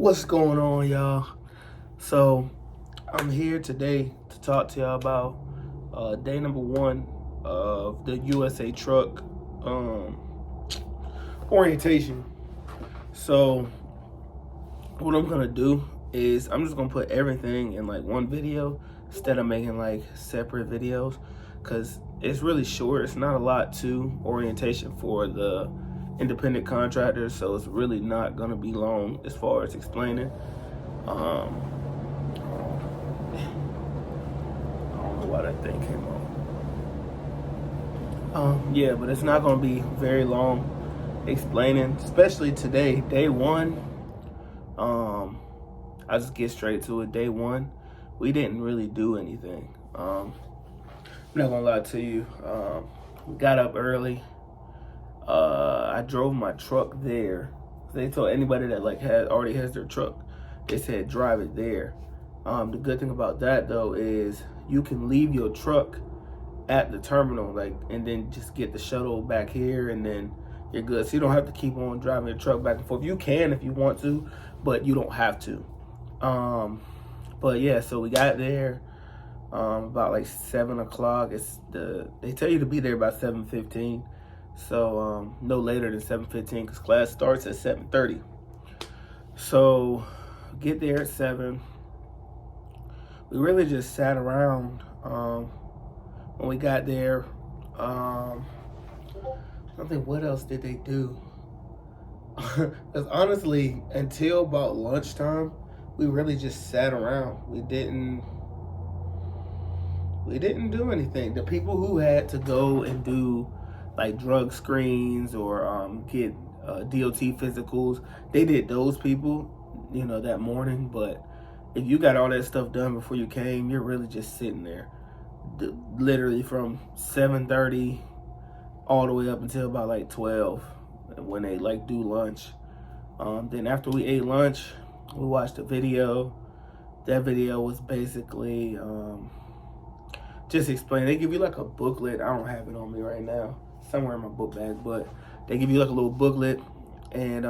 What's going on, y'all? So I'm here today to talk to y'all about day number one of the USA truck orientation. So what I'm gonna do is I'm just gonna put everything in like one video instead of making like separate videos, because it's really short. It's not a lot to orientation for the independent contractors, so it's really not gonna be long as far as explaining. I don't know why that thing came on. Yeah, but it's not gonna be very long explaining, especially today, day one. I just get straight to it. Day one, we didn't really do anything. I'm not gonna lie to you. We got up early. I drove my truck there. They told anybody that like already has their truck, they said drive it there. The good thing about that though is you can leave your truck at the terminal, like, and then just get the shuttle back here, and then you're good. So you don't have to keep on driving your truck back and forth. You can if you want to, but you don't have to. But yeah, so we got there about like 7 o'clock. They tell you to be there by 7:15. So no later than 7:15 because class starts at 7:30. So get there at 7. We really just sat around when we got there. I think what else did they do? Because honestly, until about lunchtime, we really just sat around. We didn't do anything. The people who had to go and do like drug screens or get DOT physicals, they did those people, that morning. But if you got all that stuff done before you came, you're really just sitting there, literally from 7:30 all the way up until about like 12 when they like do lunch. Then after we ate lunch, we watched a video. That video was basically just explain. They give you like a booklet. I don't have it on me right now, somewhere in my book bag, but they give you like a little booklet, and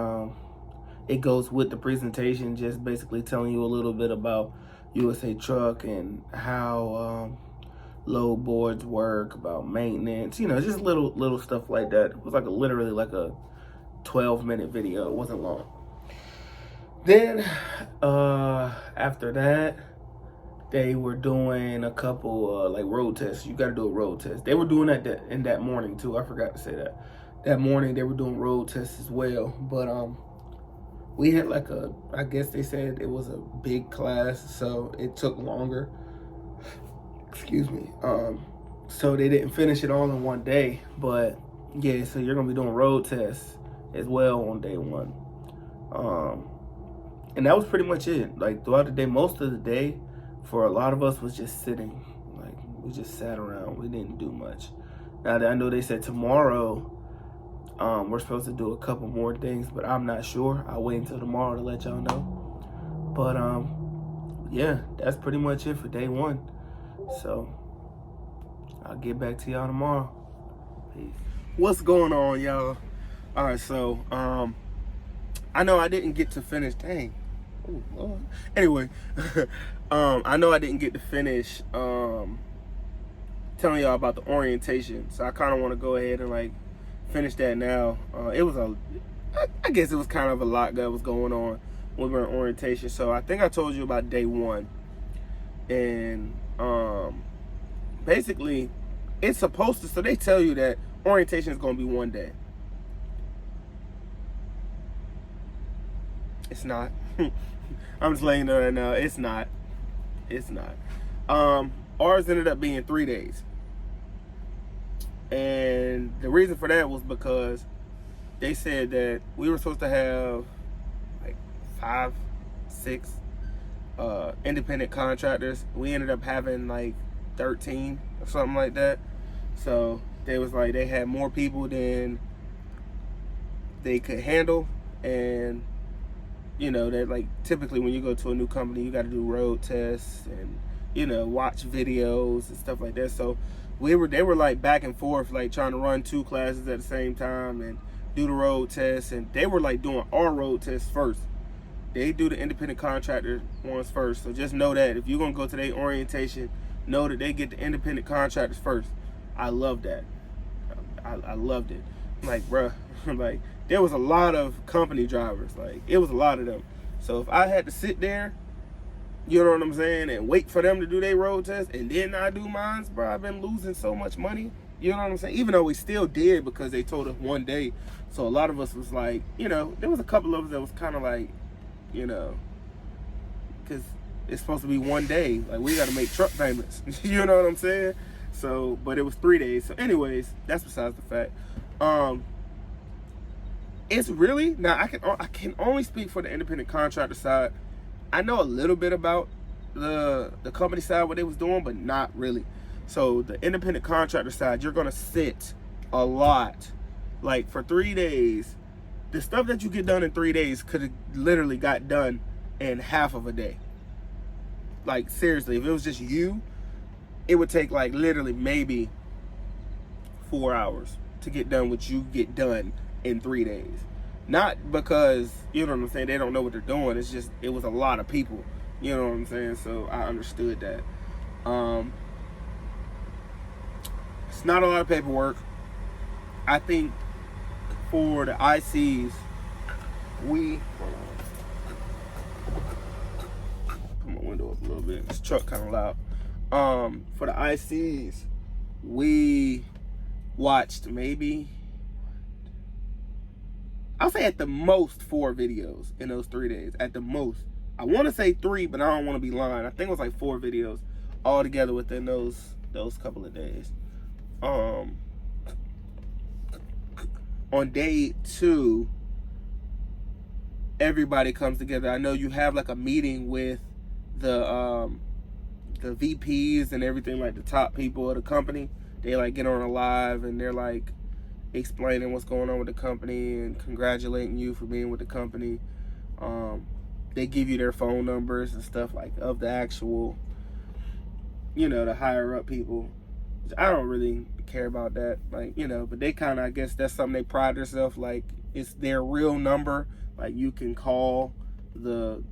it goes with the presentation, just basically telling you a little bit about USA Truck and how load boards work, about maintenance, just little stuff like that. It was like literally like a 12-minute video. It wasn't long. Then after that, they were doing a couple like road tests. You got to do a road test. They were doing that in that morning too. I forgot to say that. That morning they were doing road tests as well. But we had like I guess they said it was a big class, so it took longer. Excuse me. So they didn't finish it all in one day. But yeah, so you're gonna be doing road tests as well on day one. And that was pretty much it. Like throughout the day, most of the day, for a lot of us was just sitting. Like we just sat around. We didn't do much. Now I know they said tomorrow we're supposed to do a couple more things, but I'm not sure. I'll wait until tomorrow to let y'all know. But yeah, that's pretty much it for day one. So I'll get back to y'all tomorrow. Peace. What's going on, y'all? All right, so I know I didn't get to finish. Dang. Oh, Lord. Anyway, I know I didn't get to finish telling y'all about the orientation, so I kind of want to go ahead and like finish that now. It was I guess it was kind of a lot that was going on when we were in orientation. So I think I told you about day one, and basically it's supposed to. So they tell you that orientation is going to be one day. It's not. I'm just letting you know right now. It's not. It's not. Ours ended up being 3 days. And the reason for that was because they said that we were supposed to have like 5, 6 independent contractors. We ended up having like 13 or something like that. So they was like, they had more people than they could handle. And that like typically when you go to a new company, you got to do road tests and watch videos and stuff like that. So they were like back and forth, like trying to run 2 classes at the same time and do the road tests, and they were like doing our road tests first. They do the independent contractor ones first. So just know that if you're gonna go to their orientation, know that they get the independent contractors first. I love that. I loved it. I'm like, bruh, like there was a lot of company drivers. Like it was a lot of them. So if I had to sit there, you know what I'm saying, and wait for them to do their road test and then I do mine, bro, I've been losing so much money. You know what I'm saying? Even though we still did because they told us one day. So a lot of us was like, you know, there was a couple of us that was kind of like, you know, because it's supposed to be one day. Like we got to make truck payments. You know what I'm saying? So, but it was 3 days. So anyways, that's besides the fact. It's really, now I can only speak for the independent contractor side. I know a little bit about the company side, what they was doing, but not really. So the independent contractor side, you're gonna sit a lot. Like for 3 days, the stuff that you get done in 3 days could have literally got done in half of a day. Like seriously, if it was just you, it would take like literally maybe 4 hours to get done what you get done in 3 days. Not because, you know what I'm saying, they don't know what they're doing. It's just, it was a lot of people. You know what I'm saying? So I understood that. It's not a lot of paperwork. I think for the ICs, put my window up a little bit. This truck kind of loud. For the ICs, we watched maybe, I'll say at the most 4 videos in those 3 days. At the most. I want to say 3, but I don't want to be lying. I think it was like 4 videos all together within those couple of days. On day 2, everybody comes together. I know you have like a meeting with the VPs and everything, like the top people of the company. They like get on a live and they're like explaining what's going on with the company and congratulating you for being with the company. They give you their phone numbers and stuff like of the actual, you know, the higher up people. I don't really care about that, like, you know, but they kind of, I guess that's something they pride themselves, like it's their real number. Like you can call the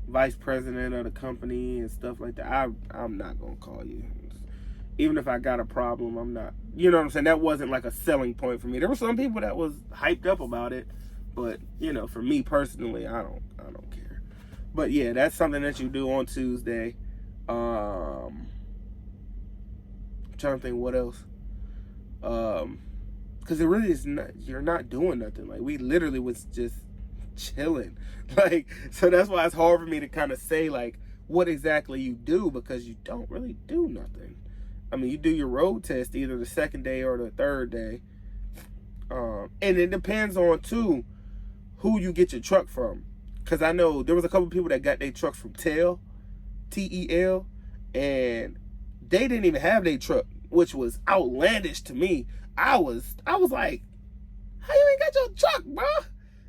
vice president of the company and stuff like that. I'm not gonna call you. Even if I got a problem, I'm not, you know what I'm saying? That wasn't like a selling point for me. There were some people that was hyped up about it, but you know, for me personally, I don't care. But yeah, that's something that you do on Tuesday. I'm trying to think what else. Cause it really is not, you're not doing nothing. Like we literally was just chilling. Like, so that's why it's hard for me to kind of say like what exactly you do, because you don't really do nothing. I mean, you do your road test either the 2nd day or the 3rd day. And it depends on, too, who you get your truck from. Because I know there was a couple people that got their trucks from TEL, T-E-L, and they didn't even have their truck, which was outlandish to me. I was like, how you ain't got your truck, bro?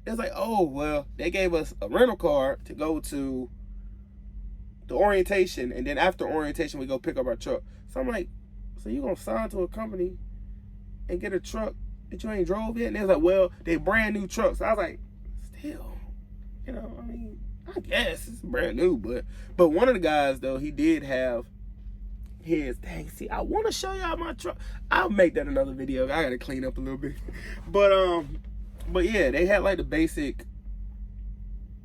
It was like, oh, well, they gave us a rental car to go to the orientation, and then after orientation, we go pick up our truck. So I'm like, so you gonna sign to a company and get a truck that you ain't drove yet? And they was like, well, they brand new trucks. So I was like, still, you know, I mean, I guess it's brand new, but one of the guys though, he did have his, dang, see, I want to show y'all my truck. I'll make that another video. I gotta clean up a little bit. But yeah, they had like the basic,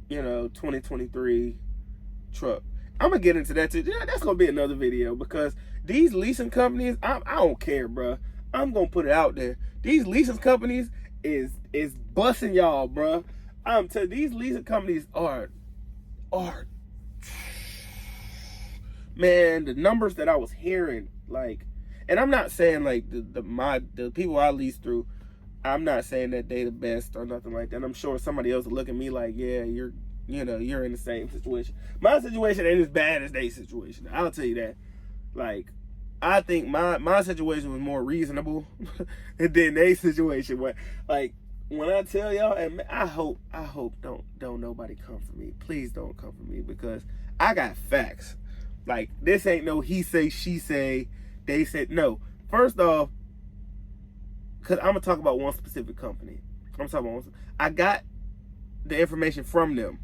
you know, 2023 truck. I'm gonna get into that too. Yeah, that's gonna be another video, because these leasing companies, I don't care, bro. I'm gonna put it out there. These leasing companies is busting y'all, bro. I'm telling you, these leasing companies are, man, the numbers that I was hearing, like, and I'm not saying like the people I lease through, I'm not saying that they the best or nothing like that. I'm sure somebody else will look at me like, yeah, you're in the same situation. My situation ain't as bad as their situation. I'll tell you that. Like, I think my situation was more reasonable than their situation was. Like, when I tell y'all, and I hope don't nobody come for me. Please don't come for me, because I got facts. Like, this ain't no he say, she say, they said. No. First off, because I'm gonna talk about one specific company. I got the information from them.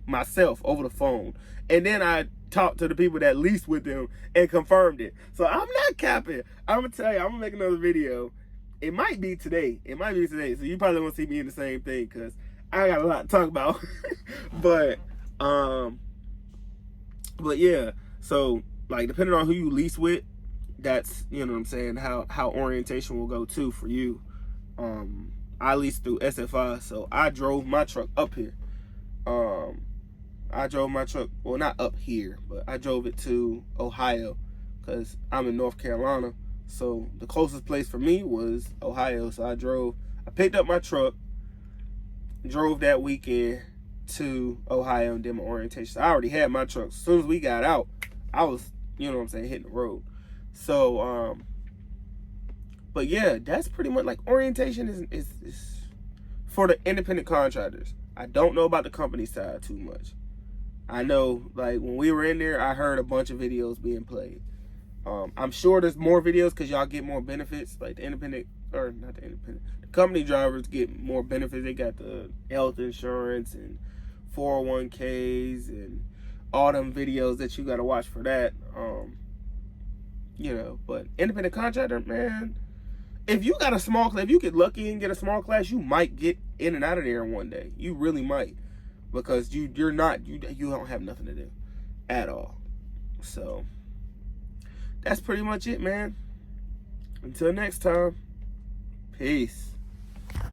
myself over the phone. And then I talked to the people that leased with them and confirmed it. So I'm not capping. I'm gonna tell you, I'm gonna make another video. It might be today. So you probably won't see me in the same thing because I got a lot to talk about. but yeah. So like depending on who you lease with, that's, you know what I'm saying, how orientation will go too for you. I leased through SFI, so I drove my truck up here. I drove my truck, well, not up here, but I drove it to Ohio because I'm in North Carolina. So the closest place for me was Ohio. So I picked up my truck, drove that weekend to Ohio and did my orientation. So I already had my truck. As soon as we got out, I was, you know what I'm saying, hitting the road. So, but yeah, that's pretty much like orientation is for the independent contractors. I don't know about the company side too much. I know, like, when we were in there, I heard a bunch of videos being played. I'm sure there's more videos because y'all get more benefits. Like the company drivers get more benefits. They got the health insurance and 401ks and all them videos that you got to watch for that. You know, but independent contractor, man, if you got a small class, if you get lucky and get a small class, you might get in and out of there in one day. You really might, because you don't have nothing to do at all. So that's pretty much it, man. Until next time, peace.